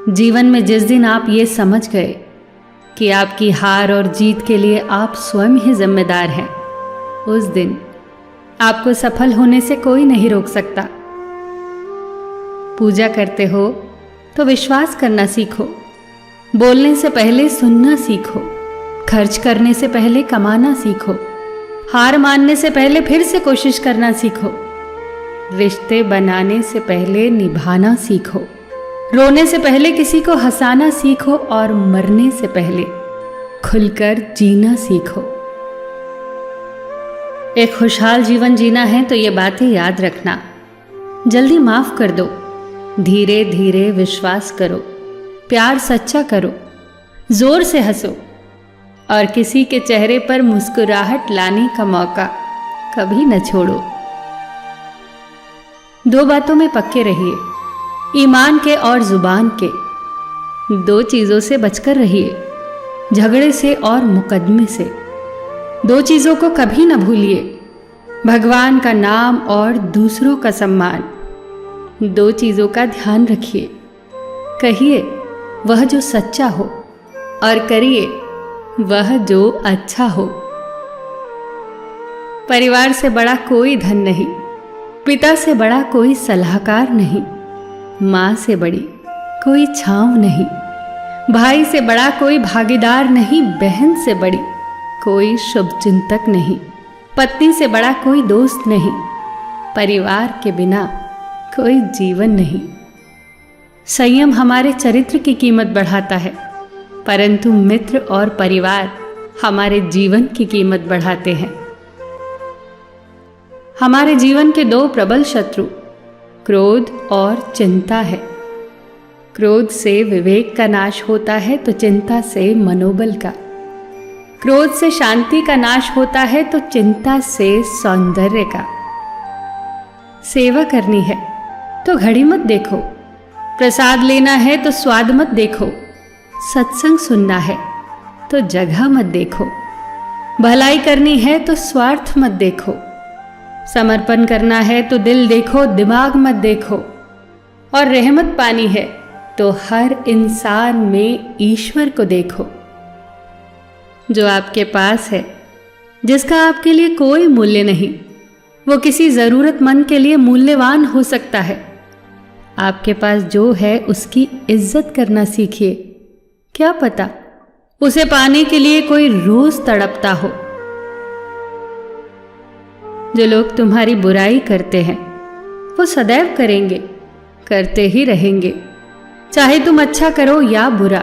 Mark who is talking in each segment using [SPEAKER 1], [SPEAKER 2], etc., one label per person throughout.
[SPEAKER 1] जीवन में जिस दिन आप ये समझ गए कि आपकी हार और जीत के लिए आप स्वयं ही जिम्मेदार हैं, उस दिन आपको सफल होने से कोई नहीं रोक सकता। पूजा करते हो तो विश्वास करना सीखो, बोलने से पहले सुनना सीखो, खर्च करने से पहले कमाना सीखो, हार मानने से पहले फिर से कोशिश करना सीखो, रिश्ते बनाने से पहले निभाना सीखो, रोने से पहले किसी को हंसाना सीखो और मरने से पहले खुलकर जीना सीखो। एक खुशहाल जीवन जीना है तो ये बातें याद रखना। जल्दी माफ कर दो, धीरे धीरे विश्वास करो, प्यार सच्चा करो, जोर से हंसो और किसी के चेहरे पर मुस्कुराहट लाने का मौका कभी न छोड़ो। दो बातों में पक्के रहिए, ईमान के और जुबान के। दो चीजों से बचकर रहिए, झगड़े से और मुकदमे से। दो चीजों को कभी न भूलिए, भगवान का नाम और दूसरों का सम्मान। दो चीजों का ध्यान रखिए, कहिए वह जो सच्चा हो और करिए वह जो अच्छा हो। परिवार से बड़ा कोई धन नहीं, पिता से बड़ा कोई सलाहकार नहीं, माँ से बड़ी कोई छांव नहीं, भाई से बड़ा कोई भागीदार नहीं, बहन से बड़ी कोई शुभचिंतक नहीं, पत्नी से बड़ा कोई दोस्त नहीं, परिवार के बिना कोई जीवन नहीं। संयम हमारे चरित्र की कीमत बढ़ाता है, परंतु मित्र और परिवार हमारे जीवन की कीमत बढ़ाते हैं। हमारे जीवन के दो प्रबल शत्रु क्रोध और चिंता है। क्रोध से विवेक का नाश होता है तो चिंता से मनोबल का। क्रोध से शांति का नाश होता है तो चिंता से सौंदर्य का। सेवा करनी है तो घड़ी मत देखो, प्रसाद लेना है तो स्वाद मत देखो, सत्संग सुनना है तो जगह मत देखो, भलाई करनी है तो स्वार्थ मत देखो, समर्पण करना है तो दिल देखो, दिमाग मत देखो, और रहमत पानी है तो हर इंसान में ईश्वर को देखो। जो आपके पास है, जिसका आपके लिए कोई मूल्य नहीं, वो किसी जरूरतमंद के लिए मूल्यवान हो सकता है। आपके पास जो है उसकी इज्जत करना सीखिए, क्या पता उसे पाने के लिए कोई रोज तड़पता हो। जो लोग तुम्हारी बुराई करते हैं वो सदैव करेंगे, करते ही रहेंगे, चाहे तुम अच्छा करो या बुरा।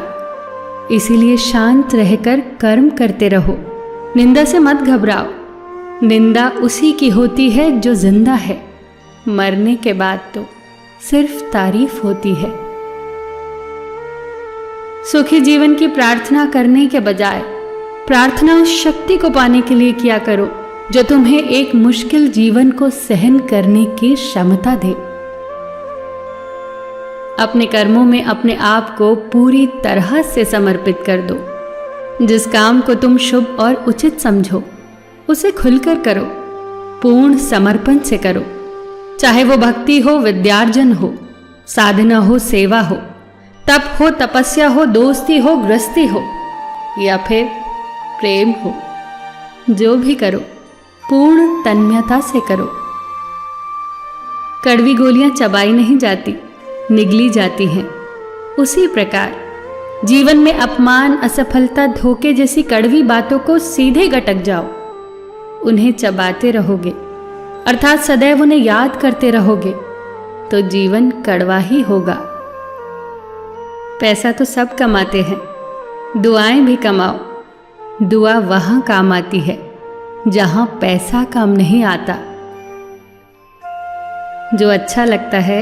[SPEAKER 1] इसीलिए शांत रहकर कर्म करते रहो, निंदा से मत घबराओ। निंदा उसी की होती है जो जिंदा है, मरने के बाद तो सिर्फ तारीफ होती है। सुखी जीवन की प्रार्थना करने के बजाय प्रार्थना उस शक्ति को पाने के लिए किया करो जो तुम्हें एक मुश्किल जीवन को सहन करने की क्षमता दे। अपने कर्मों में अपने आप को पूरी तरह से समर्पित कर दो। जिस काम को तुम शुभ और उचित समझो उसे खुलकर करो, पूर्ण समर्पण से करो। चाहे वो भक्ति हो, विद्यार्जन हो, साधना हो, सेवा हो, तप हो, तपस्या हो, दोस्ती हो, गृहस्थी हो या फिर प्रेम हो, जो भी करो पूर्ण तन्मयता से करो। कड़वी गोलियां चबाई नहीं जाती, निगली जाती हैं। उसी प्रकार जीवन में अपमान, असफलता, धोखे जैसी कड़वी बातों को सीधे गटक जाओ। उन्हें चबाते रहोगे, अर्थात सदैव उन्हें याद करते रहोगे, तो जीवन कड़वा ही होगा। पैसा तो सब कमाते हैं, दुआएं भी कमाओ। दुआ वहां काम आती है जहां पैसा काम नहीं आता। जो अच्छा लगता है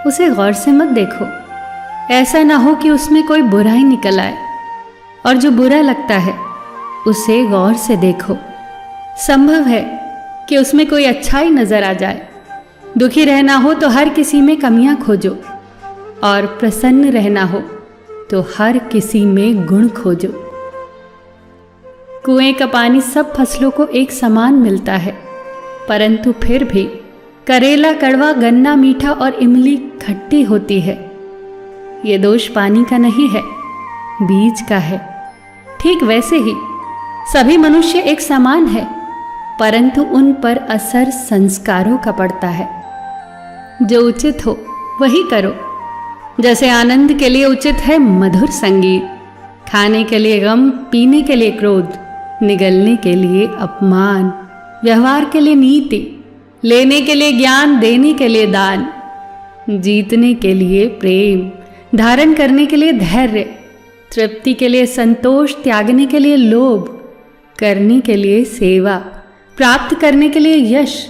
[SPEAKER 1] उसे गौर से मत देखो, ऐसा ना हो कि उसमें कोई बुराई निकल आए, और जो बुरा लगता है उसे गौर से देखो। संभव है कि उसमें कोई अच्छाई नजर आ जाए। दुखी रहना हो तो हर किसी में कमियां खोजो, और प्रसन्न रहना हो तो हर किसी में गुण खोजो। कुएं का पानी सब फसलों को एक समान मिलता है, परंतु फिर भी करेला कड़वा, गन्ना मीठा और इमली खट्टी होती है। ये दोष पानी का नहीं है, बीज का है। ठीक वैसे ही सभी मनुष्य एक समान है, परंतु उन पर असर संस्कारों का पड़ता है। जो उचित हो वही करो। जैसे आनंद के लिए उचित है मधुर संगीत, खाने के लिए गम, पीने के लिए क्रोध, निगलने के लिए अपमान, व्यवहार के लिए नीति, लेने के लिए ज्ञान, देने के लिए दान, जीतने के लिए प्रेम, धारण करने के लिए धैर्य, तृप्ति के लिए संतोष, त्यागने के लिए लोभ, करने के लिए सेवा, प्राप्त करने के लिए यश,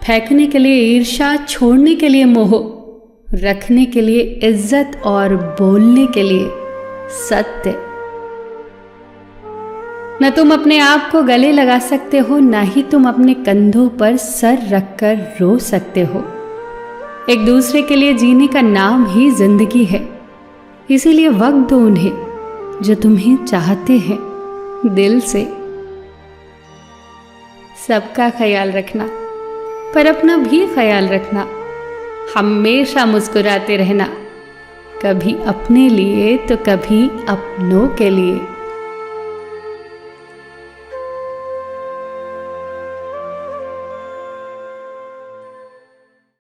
[SPEAKER 1] फेंकने के लिए ईर्ष्या, छोड़ने के लिए मोह, रखने के लिए इज्जत और बोलने के लिए सत्य। न तुम अपने आप को गले लगा सकते हो, न ही तुम अपने कंधों पर सर रखकर रो सकते हो। एक दूसरे के लिए जीने का नाम ही जिंदगी है। इसीलिए वक्त दो उन्हें जो तुम्हें चाहते हैं दिल से। सबका ख्याल रखना, पर अपना भी ख्याल रखना। हमेशा मुस्कुराते रहना, कभी अपने लिए तो कभी अपनों के लिए।